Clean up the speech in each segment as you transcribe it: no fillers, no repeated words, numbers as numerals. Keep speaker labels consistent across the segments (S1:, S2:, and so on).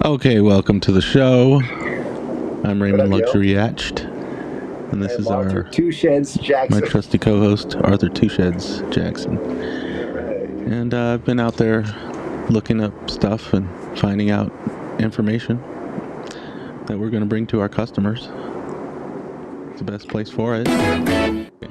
S1: Okay, welcome to the show. I'm Raymond Luxury Yacht, and this is
S2: Arthur Two Sheds Jackson.
S1: my trusty co-host, Arthur Two Sheds Jackson.
S2: Right.
S1: And I've been out there looking up stuff and finding out information that we're going to bring to our customers. It's the best place for it.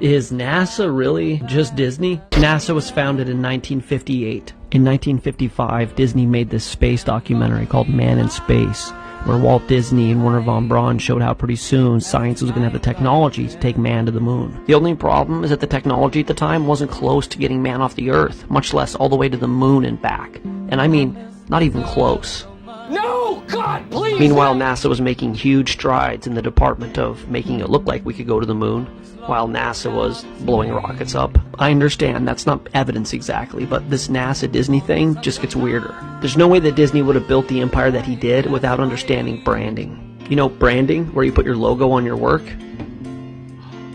S3: Is NASA really just Disney? NASA was founded in 1958. In 1955, Disney made this space documentary called Man in Space, where Walt Disney and Wernher von Braun showed how pretty soon science was going to have the technology to take man to the moon. The only problem is that the technology at the time wasn't close to getting man off the Earth, much less all the way to the moon and back. And I mean, not even close.
S4: No! God, please!
S3: Meanwhile, NASA was making huge strides in the department of making it look like we could go to the moon, while NASA was blowing rockets up. I understand that's not evidence exactly, but this NASA-Disney thing just gets weirder. There's no way that Disney would have built the empire that he did without understanding branding. You know branding, where you put your logo on your work?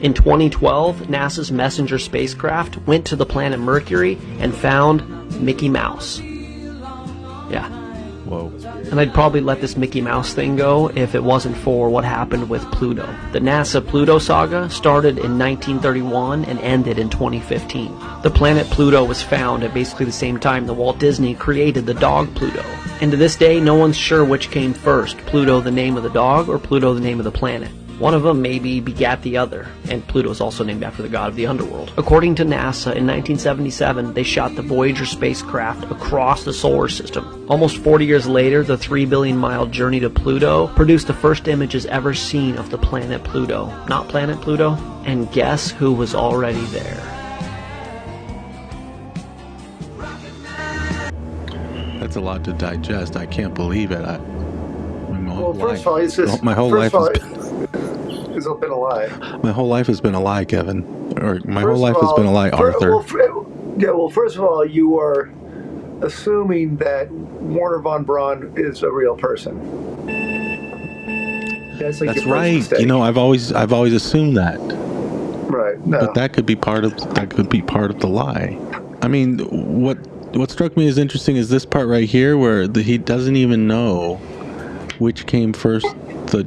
S3: In 2012, NASA's Messenger spacecraft went to the planet Mercury and found Mickey Mouse. Yeah.
S1: Whoa.
S3: And I'd probably let this Mickey Mouse thing go if it wasn't for what happened with Pluto. The NASA Pluto saga started in 1931 and ended in 2015. The planet Pluto was found at basically the same time that Walt Disney created the dog Pluto. And to this day, no one's sure which came first, Pluto the name of the dog or Pluto the name of the planet. One of them maybe begat the other, and Pluto is also named after the god of the underworld. According to NASA, in 1977, they shot the Voyager spacecraft across the solar system. Almost 40 years later, the 3 billion mile journey to Pluto produced the first images ever seen of the planet Pluto. Not planet Pluto, and guess who was already there?
S1: That's a lot to digest. I can't believe it.
S2: First of all, it's just
S1: my whole life has
S2: been a lie.
S1: My whole life has been a lie, Kevin. Or my whole life has been a lie, Arthur.
S2: First of all, you are assuming that Wernher von Braun is a real person. That's
S1: right.
S2: Mistake.
S1: You know, I've always assumed that.
S2: Right. No.
S1: But that could be part of the lie. I mean, what struck me as interesting is this part right here, where he doesn't even know which came first, the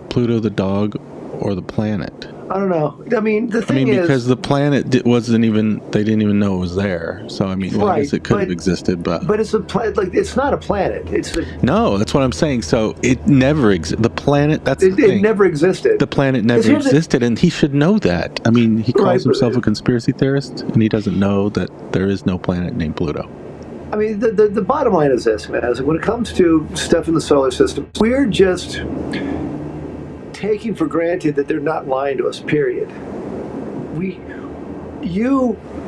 S1: Pluto the dog or the planet.
S2: I don't know. I mean, the thing is,
S1: because the planet they didn't even know it was there. So I mean, I guess it could have existed, but
S2: it's a planet. Like, it's not a planet.
S1: No, that's what I'm saying. So it never existed. The planet. That's the thing.
S2: It never existed.
S1: The planet never existed, and he should know that. I mean, he calls himself a conspiracy theorist, and he doesn't know that there is no planet named Pluto.
S2: I mean, the bottom line is this, man. Is when it comes to stuff in the solar system, we're just taking for granted that they're not lying to us, period.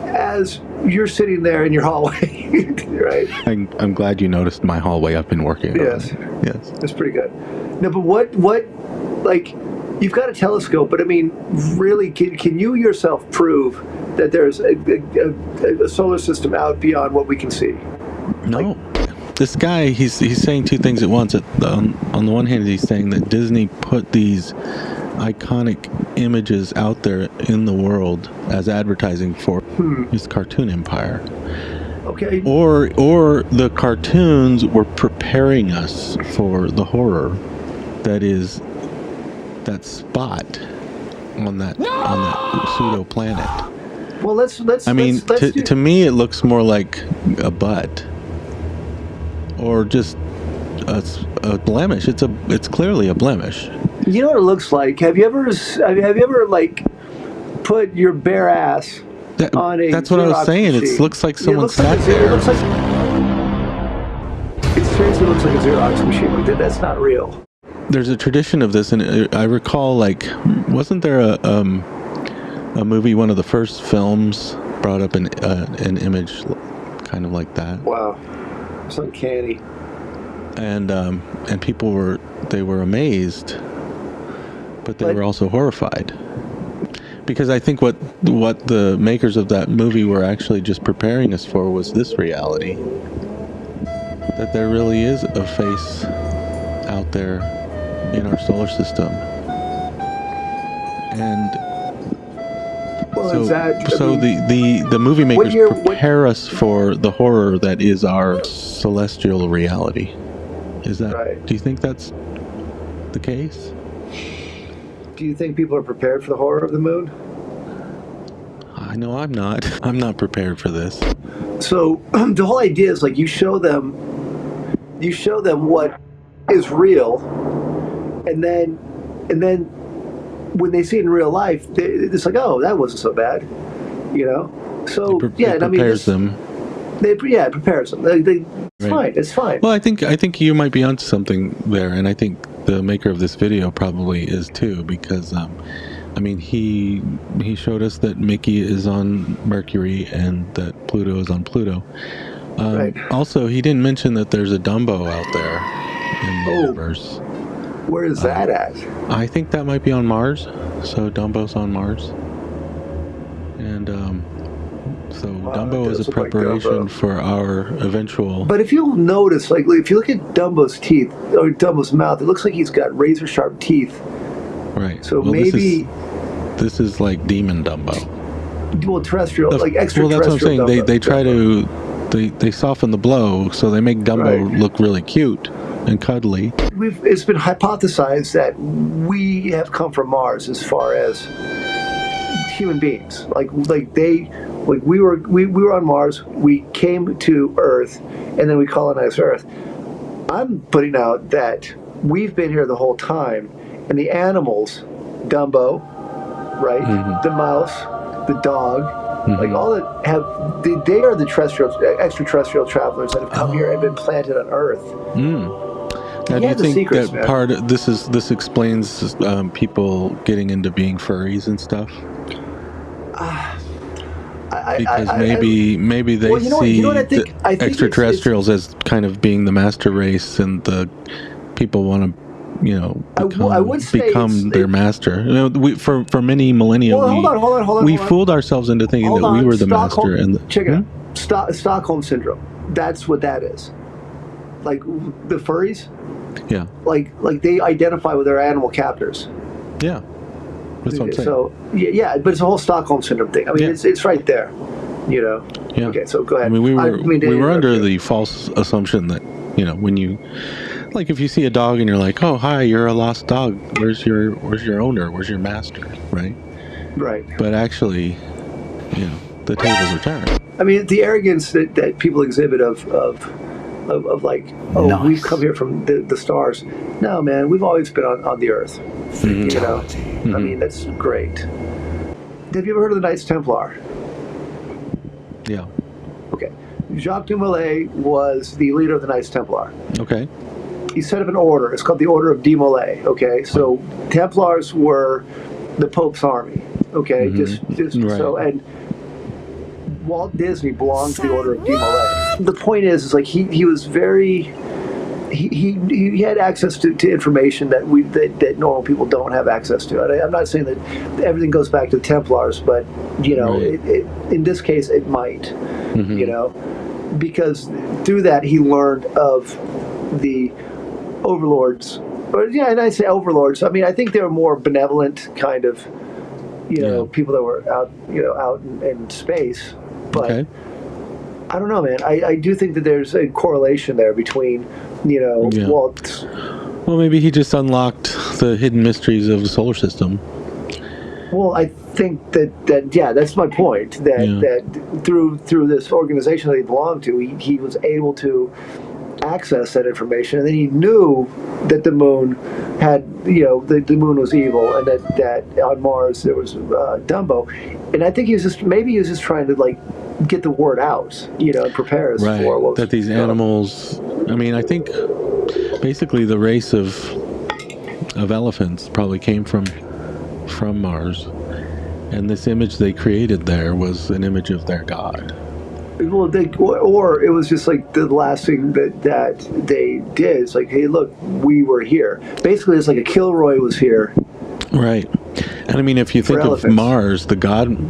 S2: As you're sitting there in your hallway, right?
S1: I'm glad you noticed my hallway. I've been working on it. Yes.
S2: That's pretty good. No, but what, like, you've got a telescope, but I mean, really, can you yourself prove that there's a solar system out beyond what we can see?
S1: No. This guy, he's saying two things at once. On the one hand, he's saying that Disney put these iconic images out there in the world as advertising for his cartoon empire.
S2: Okay.
S1: Or the cartoons were preparing us for the horror that is that spot on that pseudo planet.
S2: Well, let's.
S1: To me, it looks more like a butt. Or just a blemish. It's clearly a blemish.
S2: You know what it looks like? Have you ever like put your bare ass on a?
S1: That's what
S2: Xerox
S1: I was saying.
S2: machine?
S1: It looks like someone sat there.
S2: It seriously looks like a Xerox machine. That's not real.
S1: There's a tradition of this, and I recall, like, wasn't there a movie? One of the first films brought up an image kind of like that.
S2: Wow. It's uncanny.
S1: And people were amazed, but they were also horrified, because I think what the makers of that movie were actually just preparing us for was this reality, that there really is a face out there in our solar system. And the movie makers prepare us for the horror that is our celestial reality. Is that?
S2: Right.
S1: Do you think that's the case?
S2: Do you think people are prepared for the horror of the moon?
S1: I know I'm not. I'm not prepared for this.
S2: So the whole idea is like you show them what is real, and then when they see it in real life, it's like, oh, that wasn't so bad, you know. So
S1: It prepares them.
S2: It prepares them. It's fine. It's fine.
S1: Well, I think you might be onto something there, and I think the maker of this video probably is too, because I mean, he showed us that Mickey is on Mercury and that Pluto is on Pluto.
S2: Right.
S1: Also, he didn't mention that there's a Dumbo out there in the universe.
S2: Where is that at?
S1: I think that might be on Mars. So Dumbo's on Mars, and so Dumbo is a preparation for our eventual.
S2: But if you'll notice, like if you look at Dumbo's teeth or Dumbo's mouth, it looks like he's got razor sharp teeth.
S1: Right.
S2: So
S1: well,
S2: maybe
S1: this is like Demon Dumbo.
S2: Well, terrestrial, like extraterrestrial.
S1: Well, that's what I'm saying.
S2: Dumbo.
S1: They try to they soften the blow, so they make Dumbo look really cute and cuddly.
S2: It's been hypothesized that we have come from Mars as far as human beings. Like we were on Mars. We came to Earth, and then we colonized Earth. I'm putting out that we've been here the whole time, and the animals, Dumbo, right, the mouse, the dog. Like all that they are the extraterrestrial travelers that have come here and been planted on Earth.
S1: Now, do you think that part of this explains people getting into being furries and stuff? Because maybe they see the extraterrestrials as kind of being the master race, and the people want to, become their master. For many millennia,
S2: hold on.
S1: We fooled ourselves into thinking that we were the master. And
S2: check it out. Stockholm syndrome. That's what that is. Like the furries.
S1: Yeah.
S2: Like they identify with their animal captors.
S1: Yeah. That's what I'm saying.
S2: So but it's a whole Stockholm syndrome thing. I mean, it's right there. Yeah.
S1: Okay,
S2: so go ahead.
S1: I mean, we were under the false assumption that when you. Like if you see a dog and you're like, oh hi, you're a lost dog. Where's your owner? Where's your master? Right. Right. But actually, the tables are turned.
S2: I mean, the arrogance that people exhibit of like, oh, nice. We've come here from the stars. No, man, we've always been on the Earth. I mean, that's great. Have you ever heard of the Knights Templar?
S1: Yeah.
S2: Okay. Jacques de Molay was the leader of the Knights Templar.
S1: Okay.
S2: He set up an order. It's called the Order of de Molay. Okay, so Templars were the Pope's army. Okay, just right. So, and Walt Disney belonged to the Order of de Molay. The point is like he was very. He had access to information that normal people don't have access to. I'm not saying that everything goes back to the Templars, but it, in this case it might. Because through that he learned of the overlords, and I say overlords. I mean, I think they were more benevolent kind of, people that were out, out in space. But I don't know, man. I do think that there's a correlation there between, Walt's.
S1: Well, maybe he just unlocked the hidden mysteries of the solar system.
S2: Well, I think that that's my point. That through this organization that he belonged to, he was able to access that information, and then he knew that the moon had, the moon was evil, and that on Mars there was Dumbo, and I think he was just trying to like get the word out, and prepare us for what
S1: that these animals. I mean, I think basically the race of elephants probably came from Mars, and this image they created there was an image of their god.
S2: Well, or it was just like the last thing that they did. It's like, hey, look, we were here. Basically, it's like a Kilroy was here.
S1: Right. And I mean, if you think of Mars, the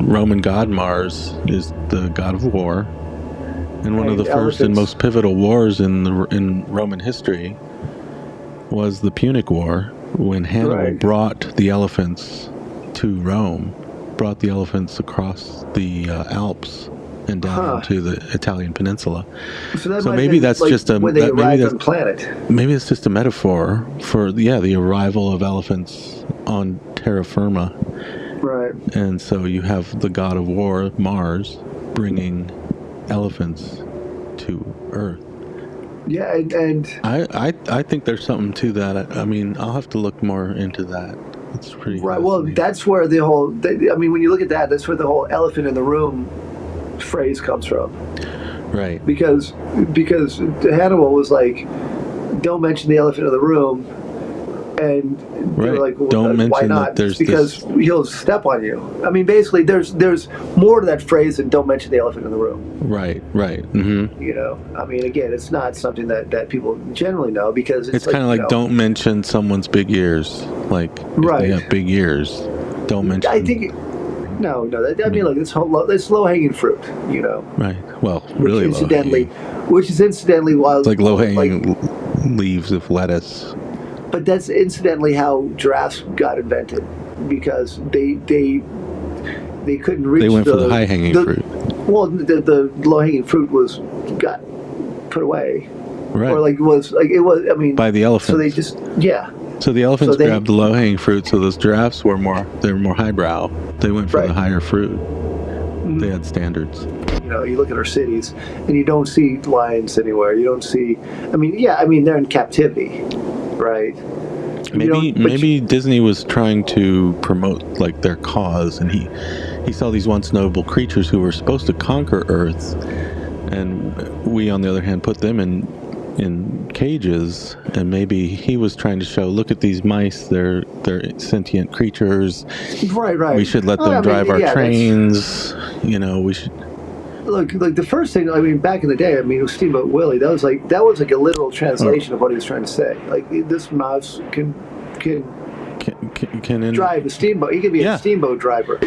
S1: Roman god Mars is the god of war, and one of the first and most pivotal wars in Roman history was the Punic War, when Hannibal brought the elephants to Rome, brought the elephants across the Alps and down into the Italian peninsula.
S2: So, that
S1: So
S2: might
S1: maybe
S2: have been,
S1: that's
S2: like,
S1: just a
S2: when they
S1: that, maybe
S2: arrived
S1: that's
S2: on planet.
S1: maybe it's just a metaphor for the arrival of elephants on terra firma.
S2: Right.
S1: And so you have the god of war, Mars, bringing elephants to Earth.
S2: Yeah, and
S1: I think there's something to that. I mean, I'll have to look more into that. It's pretty
S2: right. Well,
S1: fascinating.
S2: that's where the whole. I mean, when you look at that, that's where the whole elephant in the room phrase comes from.
S1: Right.
S2: Because Hannibal was like, "Don't mention the elephant in the room," and they were
S1: Right.
S2: like, well,
S1: Don't
S2: why
S1: mention
S2: not?
S1: that there's
S2: because
S1: this.
S2: he'll step on you. I mean, basically, there's more to that phrase than "Don't mention the elephant in the room."
S1: Right. Mm-hmm.
S2: You know, I mean, again, it's not something that people generally know because
S1: It's kind of like don't mention someone's big ears. Like if
S2: Right.
S1: they have big ears, don't mention.
S2: I think no. I mean, look, it's low hanging fruit. You know,
S1: Right. Well, really low hanging.
S2: Which is incidentally why
S1: It's like low hanging leaves of lettuce.
S2: But that's incidentally how giraffes got invented because they couldn't reach.
S1: They went for the high hanging fruit.
S2: Well, the low hanging fruit got put away,
S1: Right.
S2: or it was. I mean,
S1: By the elephants.
S2: So they just
S1: So the elephants
S2: So they-
S1: grabbed the low hanging fruit. So those giraffes were more highbrow. They went for
S2: Right.
S1: the higher fruit. They had standards.
S2: You know, you look at our cities, and you don't see lions anywhere. You don't see. I mean, they're in captivity, right?
S1: Maybe Disney was trying to promote like their cause, and he saw these once noble creatures who were supposed to conquer Earth, and we on the other hand put them in cages, and maybe he was trying to show, look at these mice, they're sentient creatures.
S2: Right.
S1: We should let them drive our trains. You know, we should.
S2: Look, like the first thing, I mean, back in the day, I mean, it was Steamboat Willie. That was like a literal translation of what he was trying to say. Like this mouse can
S1: Can
S2: drive a steamboat. He can be a steamboat driver.